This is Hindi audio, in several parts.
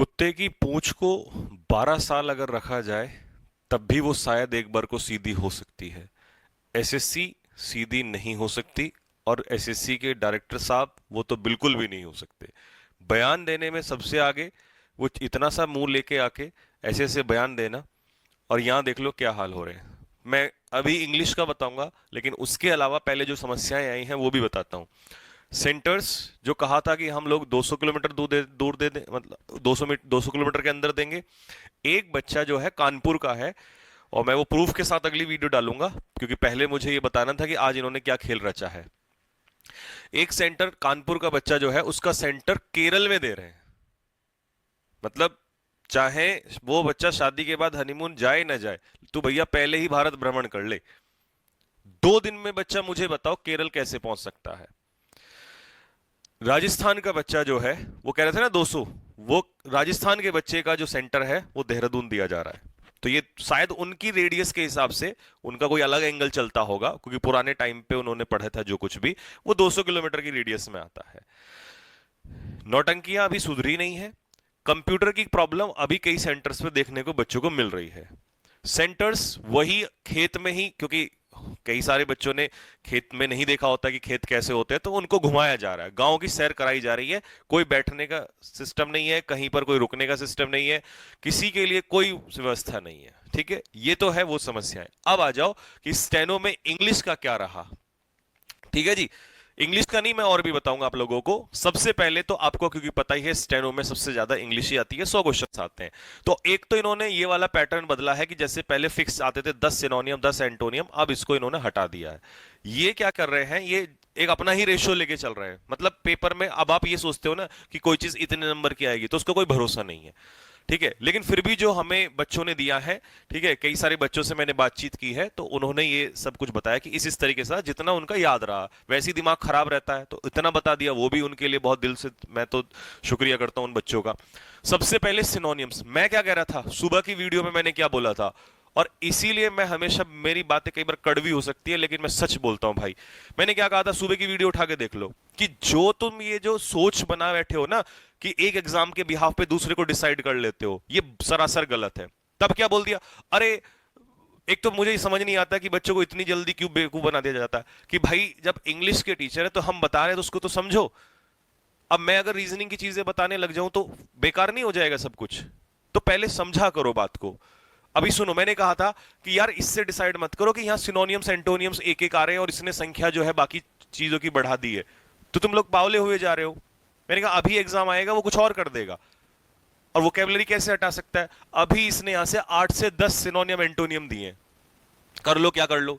कुत्ते की पूंछ को 12 साल अगर रखा जाए तब भी वो शायद एक बार को सीधी हो सकती है। एसएससी सीधी नहीं हो सकती, और एसएससी के डायरेक्टर साहब वो तो बिल्कुल भी नहीं हो सकते। बयान देने में सबसे आगे, वो इतना सा मुंह लेके आके ऐसे ऐसे बयान देना, और यहाँ देख लो क्या हाल हो रहे हैं। मैं अभी इंग्लिश का बताऊंगा, लेकिन उसके अलावा पहले जो समस्याएं आई हैं वो भी बताता हूँ। सेंटर्स जो कहा था कि हम लोग 200 किलोमीटर दूर दे दें, मतलब 200 किलोमीटर के अंदर देंगे। एक बच्चा जो है कानपुर का है, और मैं वो प्रूफ के साथ अगली वीडियो डालूंगा, क्योंकि पहले मुझे ये बताना था कि आज इन्होंने क्या खेल रचा है। एक सेंटर कानपुर का बच्चा जो है उसका सेंटर केरल में दे रहे हैं। मतलब चाहे वो बच्चा शादी के बाद हनीमून जाए ना जाए, तो भैया पहले ही भारत भ्रमण कर ले। 2 दिन में बच्चा, मुझे बताओ केरल कैसे पहुंच सकता है। राजस्थान का बच्चा जो है, वो कह रहे थे ना 200, वो राजस्थान के बच्चे का जो सेंटर है वो देहरादून दिया जा रहा है। तो ये शायद उनकी रेडियस के हिसाब से उनका कोई अलग एंगल चलता होगा, क्योंकि पुराने टाइम पे उन्होंने पढ़ा था जो कुछ भी, वो 200 किलोमीटर की रेडियस में आता है। नौटंकियां अभी सुधरी नहीं है। कंप्यूटर की प्रॉब्लम अभी कई सेंटर्स पे देखने को बच्चों को मिल रही है। सेंटर्स वही खेत में ही, क्योंकि कई सारे बच्चों ने खेत में नहीं देखा होता कि खेत कैसे होते हैं, तो उनको घुमाया जा रहा है, गांव की सैर कराई जा रही है। कोई बैठने का सिस्टम नहीं है, कहीं पर कोई रुकने का सिस्टम नहीं है, किसी के लिए कोई व्यवस्था नहीं है। ठीक है, ये तो है वो समस्याएं। अब आ जाओ कि स्टेनो में इंग्लिश का क्या रहा। ठीक है जी, इंग्लिश का नहीं, मैं और भी बताऊंगा आप लोगों को। सबसे पहले तो आपको, क्योंकि पता ही है स्टेनो में सबसे ज्यादा इंग्लिश ही आती है, 100 क्वेश्चन आते हैं। तो एक तो इन्होंने ये वाला पैटर्न बदला है कि जैसे पहले फिक्स आते थे 10 सिनोनियम 10 एंटोनियम, अब इसको इन्होंने हटा दिया है। ये क्या कर रहे हैं, ये एक अपना ही रेशियो लेके चल रहे हैं। मतलब पेपर में अब आप ये सोचते हो ना कि कोई चीज इतने नंबर की आएगी, तो उसका कोई भरोसा नहीं है। ठीक है, लेकिन फिर भी जो हमें बच्चों ने दिया है, ठीक है, कई सारे बच्चों से मैंने बातचीत की है, तो उन्होंने ये सब कुछ बताया कि इस तरीके से जितना उनका याद रहा, वैसे ही दिमाग खराब रहता है, तो इतना बता दिया। वो भी उनके लिए बहुत दिल से मैं तो शुक्रिया करता हूं उन बच्चों का। सबसे पहले सिनोनियम्स, मैं क्या कह रहा था सुबह की वीडियो में, मैंने क्या बोला था, और इसीलिए मैं हमेशा, मेरी बातें कई बार कड़वी हो सकती है लेकिन मैं सच बोलता हूं भाई। मैंने क्या कहा था, सुबह की वीडियो उठा के देख लो, कि जो तुम ये जो सोच बना बैठे हो ना कि एक एग्जाम के बिहाफ पे दूसरे को डिसाइड कर लेते हो, ये सरासर गलत है। तब क्या बोल दिया, अरे एक तो मुझे समझ नहीं आता कि बच्चों को इतनी जल्दी क्यों बेवकूफ बना दिया जाता है कि भाई जब इंग्लिश के टीचर है तो हम बता रहे हैं तो उसको तो समझो। अब मैं अगर रीजनिंग की चीजें बताने लग जाऊं तो बेकार नहीं हो जाएगा सब कुछ? तो पहले समझा करो बात को। अभी सुनो, मैंने कहा था कि यार इससे डिसाइड मत करो कि यहां सिनोनियम्स एंटोनियम्स एक एक आ रहे हैं और इसने संख्या जो है बाकी चीजों की बढ़ा दी है, तो तुम लोग बावले हुए जा रहे हो। मैंने कहा अभी एग्जाम आएगा वो कुछ और कर देगा, और वोकेबलरी कैसे हटा सकता है। अभी इसने यहां से 8 से 10 सिनोनियम एंटोनियम दिए, कर लो क्या कर लो।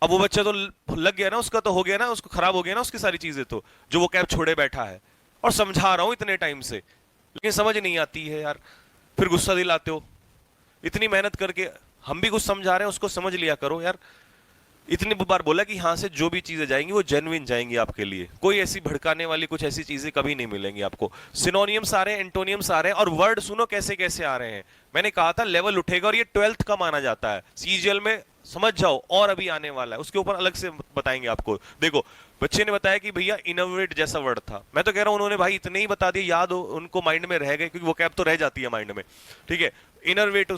अब वो बच्चा तो लग गया ना, उसका तो हो गया ना, उसको खराब हो गया ना उसकी सारी चीजें, तो जो वो कैब छोड़े बैठा है। और समझा रहा हूं इतने टाइम से, लेकिन समझ नहीं आती है यार, फिर गुस्सा दिलाते हो। इतनी मेहनत करके हम भी कुछ समझा रहे हैं, उसको समझ लिया करो यार। इतनी बार बोला कि यहां से जो भी चीजें जाएंगी वो जेन्युइन जाएंगी आपके लिए, कोई ऐसी भड़काने वाली कुछ ऐसी चीजें कभी नहीं मिलेंगी आपको। सिनोनियम्स आ रहे हैं, एंटोनियम्स आ रहे हैं, और वर्ड सुनो कैसे कैसे आ रहे हैं। मैंने कहा था लेवल उठेगा, और ये 12th का माना जाता है सीजीएल में, समझ जाओ। और अभी आने वाला है, उसके ऊपर अलग से बताएंगे आपको। देखो, बच्चे ने बताया कि भैया इनोवेट जैसा वर्ड था, मैं तो कह रहा हूं उन्होंने भाई इतने ही बता दिए, याद उनको माइंड में रह गए, क्योंकि वो कैब तो रह जाती है माइंड में। ठीक है, इनोवेट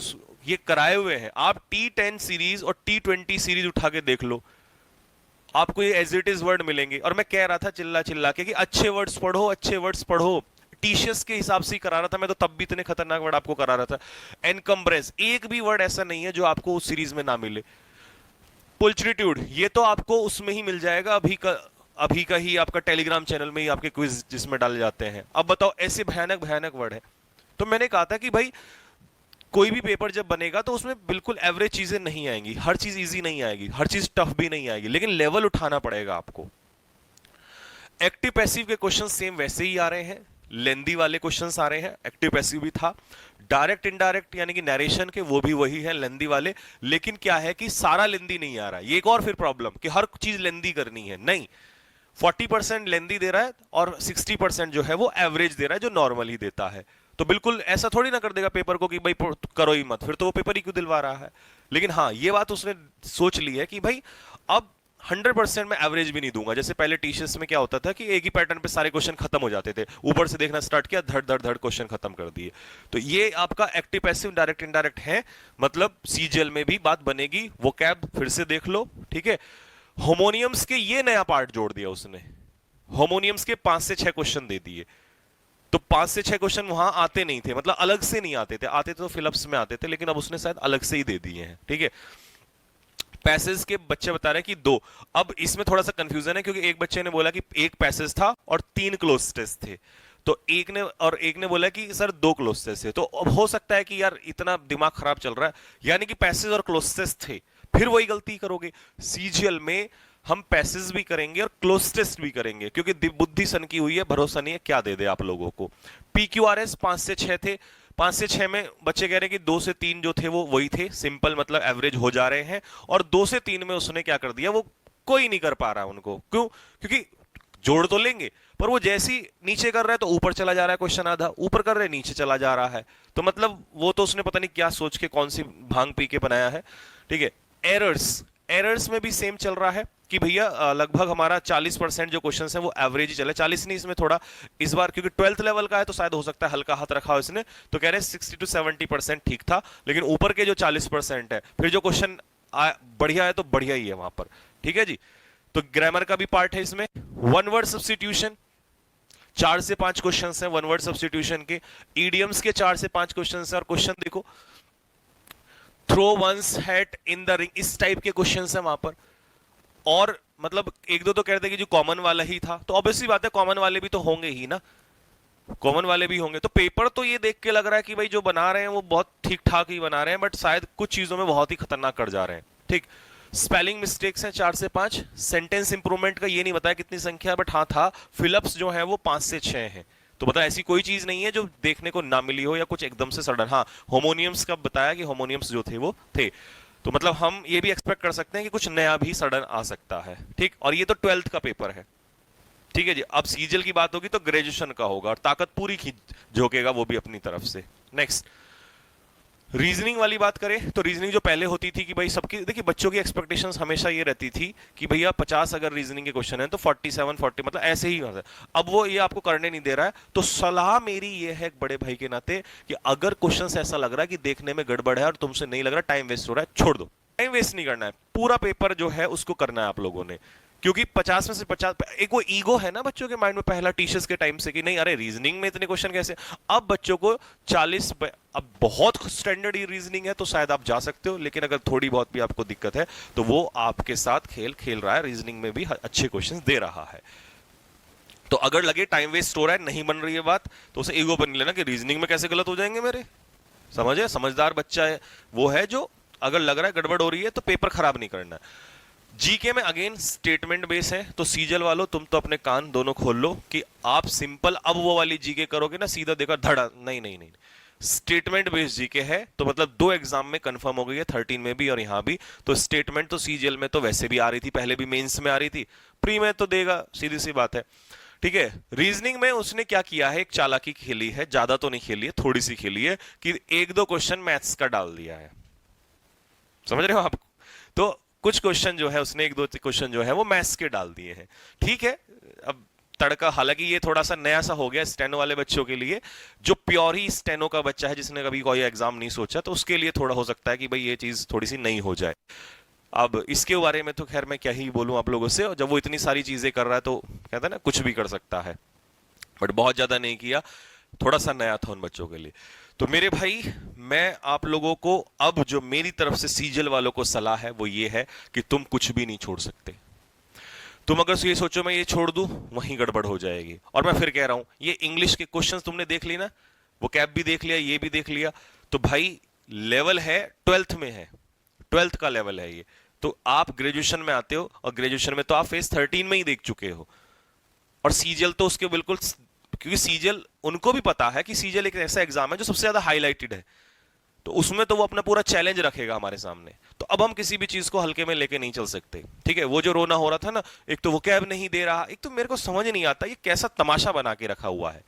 ये कराए हुए हैं। आप T10 सीरीज और T20 सीरीज उठा के देख लो, आपको ये एज इट इज वर्ड मिलेंगे। और मैं कह रहा था चिल्ला चिल्ला के कि अच्छे वर्ड्स पढ़ो, अच्छे वर्ड्स पढ़ो। टीशियस के हिसाब से ही करा रहा था मैं, तो तब भी इतने खतरनाक वर्ड आपको करा रहा था। एनकम्ब्रेस, एक भी वर्ड ऐसा नहीं है जो आपको उस सीरीज में ना मिले। पुल्चरिट्यूड, ये तो आपको उसमें ही मिल जाएगा, अभी का ही आपका टेलीग्राम चैनल में ही आपके क्विज जिसमें डाले जाते हैं। अब बताओ, ऐसे भयानक भयानक वर्ड है। तो मैंने कहा था कि भाई कोई भी पेपर जब बनेगा तो उसमें बिल्कुल एवरेज चीजें नहीं आएंगी, हर चीज इजी नहीं आएगी, हर चीज टफ भी नहीं आएगी, लेकिन लेवल उठाना पड़ेगा आपको। एक्टिव पैसिव के क्वेश्चन सेम वैसे ही आ रहे हैं, लेंदी वाले क्वेश्चंस आ रहे हैं, एक्टिव पैसिव भी था। डायरेक्ट इनडायरेक्ट यानी कि नरेशन के, वो भी वही है लेंदी वाले। लेकिन क्या है कि सारा लेंदी नहीं आ रहा है, ये एक और फिर प्रॉब्लम कि हर चीज लेंदी करनी है, नहीं। 40% लेंदी दे रहा है और 60% जो है वो एवरेज दे रहा है, जो नॉर्मल ही देता है। तो बिल्कुल ऐसा थोड़ी ना कर देगा पेपर को कि भाई करो ही मत, फिर तो वो पेपर ही क्यों दिलवा रहा है। लेकिन हाँ, ये बात उसने सोच ली है कि भाई अब 100% मैं एवरेज भी नहीं दूंगा। जैसे पहले टीचर्स में क्या होता था कि एक ही पैटर्न पे सारे क्वेश्चन खत्म हो जाते थे, ऊपर से देखना स्टार्ट किया, धड़ धड़ धड़ क्वेश्चन खत्म कर दिए। तो ये आपका एक्टिव पैसिव डायरेक्ट इनडायरेक्ट है, मतलब सीजीएल में भी बात बनेगी। वो कैब फिर से देख लो, ठीक है। होमोनियम्स के ये नया पार्ट जोड़ दिया उसने, होमोनियम्स के 5 से 6 क्वेश्चन दे दिए। तो 5 से 6 क्वेश्चन वहां आते नहीं थे, मतलब अलग से नहीं आते थे, आते तो फिलअप्स में आते थे, लेकिन अब उसने शायद अलग से ही दे दिए हैं, ठीक है। पैसेज के बच्चे बता रहे हैं कि 2। अब इसमें थोड़ा सा कंफ्यूजन है, क्योंकि एक बच्चे ने बोला कि एक पैसेज था और 3 क्लोज टेस्ट थे, तो एक ने बोला कि सर 2 क्लोज टेस्ट थे। तो अब हो सकता है कि यार इतना दिमाग खराब चल रहा है, यानी कि पैसेज और क्लोज टेस्ट थे, फिर वही गलती करोगे। सीजीएल में हम पैसेज भी करेंगे और क्लोज टेस्ट भी करेंगे, क्योंकि बुद्धि सन की हुई है, भरोसा नहीं है क्या दे दे आप लोगों को। पीक्यूआरएस 5 से 6 थे, 5 से 6 में बच्चे कह रहे हैं कि 2 से 3 जो थे वो वही थे, सिंपल मतलब एवरेज हो जा रहे हैं। और 2 से 3 में उसने क्या कर दिया, वो कोई नहीं कर पा रहा उनको, क्यों? क्योंकि जोड़ तो लेंगे, पर वो जैसी नीचे कर रहा है तो ऊपर चला जा रहा है क्वेश्चन, आधा ऊपर कर रहे हैं नीचे चला जा रहा है। तो मतलब वो तो उसने पता नहीं क्या सोच के कौन सी भांग पी के बनाया है, ठीक है। एरर्स में भी सेम चल रहा है कि भैया लगभग हमारा 40% जो क्वेश्चन है वो एवरेज ही चले, 40 नहीं, इसमें थोड़ा इस बार क्योंकि 12th लेवल का है तो शायद हो सकता है हल्का हाथ रखा हो इसने, तो कह रहे हैं 60 to 70% ठीक था। लेकिन ऊपर के जो 40% है, फिर जो क्वेश्चन बढ़िया है तो बढ़िया ही है वहां पर, ठीक है जी। तो ग्रामर का भी पार्ट है इसमें। वन वर्ड सब्स्टिट्यूशन 4 से 5 क्वेश्चन है वन वर्ड सब्स्टिट्यूशन के। ईडियम्स के 4 से 5 क्वेश्चन है, और क्वेश्चन देखो, throw one's hat in the ring, इस टाइप के क्वेश्चन है वहां पर। और मतलब एक दो तो कहते हैं कि जो कॉमन वाला ही था, तो ऑब्वियसली बात है कॉमन वाले भी तो होंगे ही ना, कॉमन वाले भी होंगे। तो पेपर तो ये देख के लग रहा है कि भाई जो बना रहे हैं वो बहुत ठीक ठाक ही बना रहे हैं, बट शायद कुछ चीजों में बहुत ही खतरनाक कर जा रहे हैं, ठीक। स्पेलिंग मिस्टेक्स हैं 4 से 5। सेंटेंस इंप्रूवमेंट का ये नहीं बताया कितनी संख्या, बट हाँ था। फिलअप्स जो है वो 5 से 6 हैं। तो मतलब ऐसी कोई चीज नहीं है जो देखने को ना मिली हो या कुछ एकदम से सडन। हाँ, होमोनियम्स का बताया कि होमोनियम्स जो थे वो थे, तो मतलब हम ये भी एक्सपेक्ट कर सकते हैं कि कुछ नया भी सडन आ सकता है, ठीक। और ये तो 12th का पेपर है, ठीक है जी। अब सीजीएल की बात होगी तो ग्रेजुएशन का होगा, और ताकत पूरी खींच झोंकेगा वो भी अपनी तरफ से। नेक्स्ट, रीजनिंग वाली बात करें तो रीजनिंग जो पहले होती थी कि भाई सबकी, देखिए बच्चों की एक्सपेक्टेशंस हमेशा ये रहती थी कि भैया 50 अगर रीजनिंग के क्वेश्चन है तो 47 40 मतलब ऐसे ही होता है। अब वो ये आपको करने नहीं दे रहा है, तो सलाह मेरी ये है एक बड़े भाई के नाते कि अगर क्वेश्चन ऐसा लग रहा है कि देखने में गड़बड़ है और तुमसे नहीं लग रहा, टाइम वेस्ट हो रहा है, छोड़ दो। टाइम वेस्ट नहीं करना है, पूरा पेपर जो है उसको करना है आप लोगों ने, क्योंकि 50 में से 50 एक वो ईगो है ना बच्चों के माइंड में पहला टीचर्स के टाइम से कि नहीं अरे रीजनिंग में इतने क्वेश्चन कैसे। अब बच्चों को 40, अब बहुत स्टैंडर्ड रीजनिंग है तो शायद आप जा सकते हो, लेकिन अगर थोड़ी बहुत भी आपको दिक्कत है तो वो आपके साथ खेल खेल रहा है, रीजनिंग में भी अच्छे क्वेश्चन दे रहा है। तो अगर लगे टाइम वेस्ट हो रहा है, नहीं बन रही है बात, तो उसे ईगो पर नहीं लेना कि रीजनिंग में कैसे गलत हो जाएंगे मेरे। समझे, समझदार बच्चा है वो है जो अगर लग रहा है गड़बड़ हो रही है तो पेपर खराब नहीं करना है। जीके में अगेन स्टेटमेंट बेस है, तो सीजल वालों तुम तो अपने कान दोनों खोल लो कि आप सिंपल अब वो वाली जीके करोगे ना सीधा देखा धड़ा, नहीं नहीं नहीं, स्टेटमेंट बेस्ड जीके है। तो मतलब 2 एग्जाम में कंफर्म हो गई है, 13 में भी और यहां भी। तो स्टेटमेंट तो सीजीएल में तो वैसे भी आ रही थी, पहले भी मेंस में आ रही थी, प्री में तो देगा, सीधी सी बात है, ठीक है। रीजनिंग में उसने क्या किया है, एक चालाकी खेली है, ज्यादा तो नहीं खेली है, थोड़ी सी खेली है कि 1-2 क्वेश्चन मैथ्स का डाल दिया है, समझ रहे हो आप। तो कुछ क्वेश्चन जो है उसने 1-2 क्वेश्चन जो है वो मैथ्स के डाल दिए हैं, ठीक है। अब तड़का, हालांकि ये थोड़ा सा नया सा हो गया स्टेनो वाले बच्चों के लिए, जो प्योर ही स्टेनो का बच्चा है जिसने कभी कोई एग्जाम नहीं सोचा, तो उसके लिए थोड़ा हो सकता है कि भाई ये चीज थोड़ी सी नई हो जाए। अब इसके बारे में तो खैर मैं क्या ही बोलूं आप लोगों से, जब वो इतनी सारी चीजें कर रहा है तो कहता है ना कुछ भी कर सकता है, बट बहुत ज्यादा नहीं किया, थोड़ा सा नया था उन बच्चों के लिए। तो मेरे भाई, मैं आप लोगों को अब जो मेरी तरफ से सीजल वालों को सलाह है वो ये है कि तुम कुछ भी नहीं छोड़ सकते। तुम अगर ये सोचो मैं ये छोड़ दूं, वहीं गड़बड़ हो जाएगी। और मैं फिर कह रहा हूं, ये इंग्लिश के क्वेश्चंस तुमने देख ली ना, वो कैप भी देख लिया, ये भी देख लिया, तो भाई लेवल है 12th में है, 12th का लेवल है ये। तो आप ग्रेजुएशन में आते हो, और ग्रेजुएशन में तो आप फेज 13 में ही देख चुके हो, और सीजल तो उसके बिल्कुल, क्योंकि सीजल उनको भी पता है कि सीजल एक ऐसा एग्जाम है जो सबसे ज्यादा हाईलाइटेड है, तो उसमें तो वो अपना पूरा चैलेंज रखेगा हमारे सामने। तो अब हम किसी भी चीज को हल्के में लेके नहीं चल सकते, ठीक है। वो जो रोना हो रहा था ना, एक तो वो कैब नहीं दे रहा, एक तो मेरे को समझ नहीं आता ये कैसा तमाशा बना के रखा हुआ है,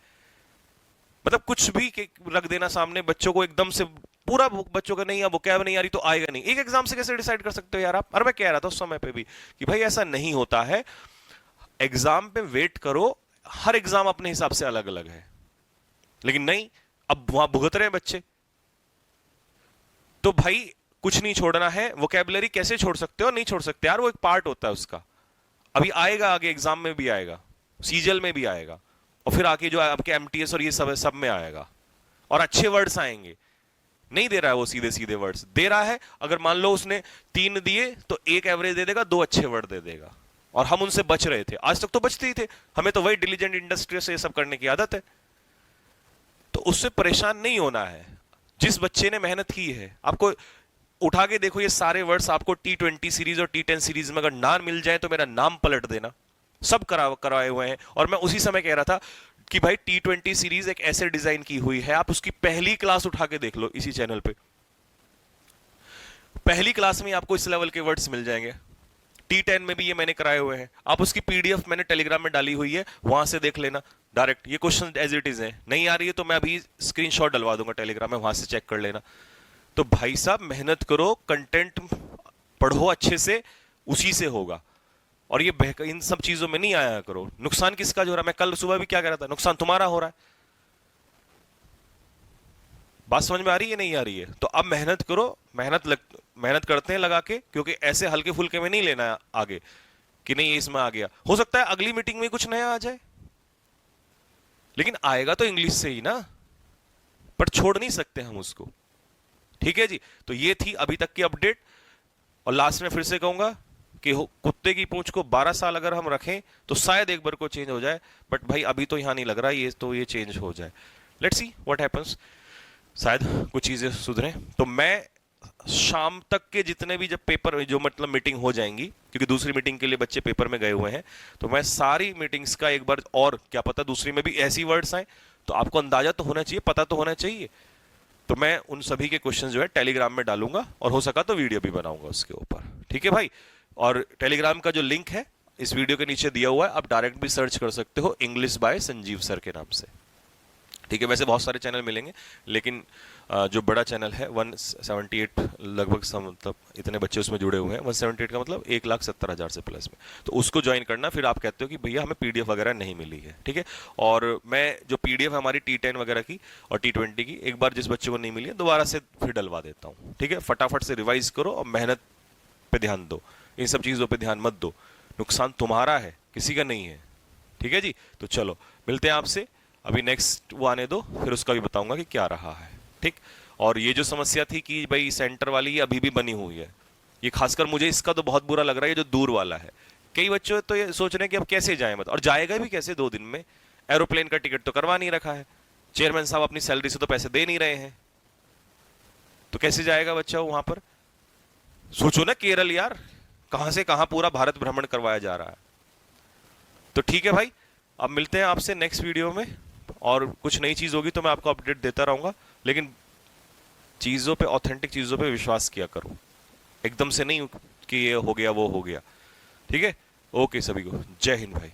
मतलब कुछ भी रख देना सामने, बच्चों को एकदम से पूरा बच्चों का नहीं, अब वोकैब नहीं आ रही तो आएगा नहीं, एक एग्जाम से कैसे डिसाइड कर सकते हो यार आप? और मैं कह रहा था उस समय पे भी कि भाई ऐसा नहीं होता है, एग्जाम पे वेट करो, हर एग्जाम अपने हिसाब से अलग अलग है। लेकिन नहीं, अब वहां भुगत रहे हैं बच्चे, तो भाई कुछ नहीं छोड़ना है। वोकैबुलरी कैसे छोड़ सकते हो? नहीं छोड़ सकते यार, वो एक पार्ट होता है उसका, अभी आएगा आगे, एग्जाम में भी आएगा, सीजीएल में भी आएगा, और फिर आके जो आपके एमटीएस और ये सब में आएगा, और अच्छे वर्ड्स आएंगे। नहीं दे रहा है वो सीधे सीधे वर्ड्स, दे रहा है अगर मान लो उसने 3 दिए तो 1 एवरेज दे देगा, 2 अच्छे वर्ड दे देगा, और हम उनसे बच रहे थे, आज तक तो बचते ही थे, हमें तो वही डिलीजेंट इंडस्ट्री से ये सब करने की आदत है। तो उससे परेशान नहीं होना है, जिस बच्चे ने मेहनत की है। आपको उठा के देखो, ये सारे वर्ड्स आपको T20 सीरीज और T10 सीरीज में अगर ना मिल जाए तो मेरा नाम पलट देना, सब कराए हुए हैं। और मैं उसी समय कह रहा था कि भाई T20 सीरीज एक ऐसे डिजाइन की हुई है, आप उसकी पहली क्लास उठा के देख लो इसी चैनल पे, पहली क्लास में आपको इस लेवल के वर्ड्स मिल जाएंगे। T10 में भी ये मैंने कराए हुए हैं, आप उसकी पीडीएफ मैंने टेलीग्राम में डाली हुई है, वहां से देख लेना डायरेक्ट। ये क्वेश्चन एज इट इज है, नहीं आ रही है तो मैं अभी स्क्रीनशॉट डलवा दूंगा टेलीग्राम में, वहां से चेक कर लेना। तो भाई साहब मेहनत करो, कंटेंट पढ़ो अच्छे से, उसी से होगा। और ये इन सब चीजों में नहीं आया करो। नुकसान किसका जो हो रहा है? मैं कल सुबह भी क्या कह रहा था, नुकसान तुम्हारा हो रहा है। बात समझ में आ रही है नहीं आ रही है? तो अब मेहनत करो, मेहनत करते हैं लगा के, क्योंकि ऐसे हल्के फुल्के में नहीं लेना है आगे कि नहीं इसमें आ गया, हो सकता है अगली मीटिंग में कुछ नया आ जाए, लेकिन आएगा तो इंग्लिश से ही ना, पर छोड़ नहीं सकते हम उसको। ठीक है जी, तो ये थी अभी तक की अपडेट। और लास्ट में फिर से कहूंगा कि कुत्ते की पूंछ को 12 साल अगर हम रखें तो शायद एक बार को चेंज हो जाए, बट भाई अभी तो यहां नहीं लग रहा ये, तो ये चेंज हो जाए। लेट्स सी व्हाट हैपेंस, शायद कुछ चीजें सुधरें। तो मैं शाम तक के जितने भी जब पेपर जो मतलब मीटिंग हो जाएंगी, क्योंकि दूसरी मीटिंग के लिए बच्चे पेपर में गए हुए हैं, तो मैं सारी मीटिंग्स का एक बार, और क्या पता दूसरी में भी ऐसी वर्ड्स आए, तो आपको अंदाजा तो होना चाहिए, पता तो होना चाहिए। तो मैं उन सभी के क्वेश्चन जो है टेलीग्राम में डालूंगा, और हो सका तो वीडियो भी बनाऊंगा उसके ऊपर। ठीक है भाई, और टेलीग्राम का जो लिंक है इस वीडियो के नीचे दिया हुआ है, आप डायरेक्ट भी सर्च कर सकते हो, इंग्लिश बाय संजीव सर के नाम से। ठीक है, वैसे बहुत सारे चैनल मिलेंगे, लेकिन जो बड़ा चैनल है 178 लगभग, मतलब इतने बच्चे उसमें जुड़े हुए हैं, 178 का मतलब 1,70,000 से प्लस में, तो उसको ज्वाइन करना। फिर आप कहते हो कि भैया हमें पीडीएफ वगैरह नहीं मिली है, ठीक है, और मैं जो पीडीएफ हमारी T10 वगैरह की और T20 की, एक बार जिस बच्चे को नहीं मिली है दोबारा से फिर डलवा देता हूँ। ठीक है, फटाफट से रिवाइज करो और मेहनत पे ध्यान दो, इन सब चीज़ों पे ध्यान मत दो, नुकसान तुम्हारा है, किसी का नहीं है। ठीक है जी, तो चलो मिलते हैं आपसे, अभी नेक्स्ट वो आने दो, फिर उसका भी बताऊंगा कि क्या रहा है। ठीक, और ये जो समस्या थी कि भाई सेंटर वाली ये अभी भी बनी हुई है, ये खासकर मुझे इसका तो बहुत बुरा लग रहा है, ये जो दूर वाला है। कई बच्चों तो ये सोच रहे हैं कि अब कैसे जाए, मत, और जाएगा भी कैसे 2 दिन में? एरोप्लेन का टिकट तो करवा नहीं रखा है, चेयरमैन साहब अपनी सैलरी से तो पैसे दे नहीं रहे हैं, तो कैसे जाएगा बच्चा वहां पर? सोचो ना, केरल यार, कहां से कहां पूरा भारत भ्रमण करवाया जा रहा है। तो ठीक है भाई, अब मिलते हैं आपसे नेक्स्ट वीडियो में, और कुछ नई चीज होगी तो मैं आपको अपडेट देता रहूंगा, लेकिन चीजों पे, ऑथेंटिक चीजों पे विश्वास किया करो, एकदम से नहीं कि ये हो गया वो हो गया। ठीक है, ओके सभी को, जय हिंद भाई।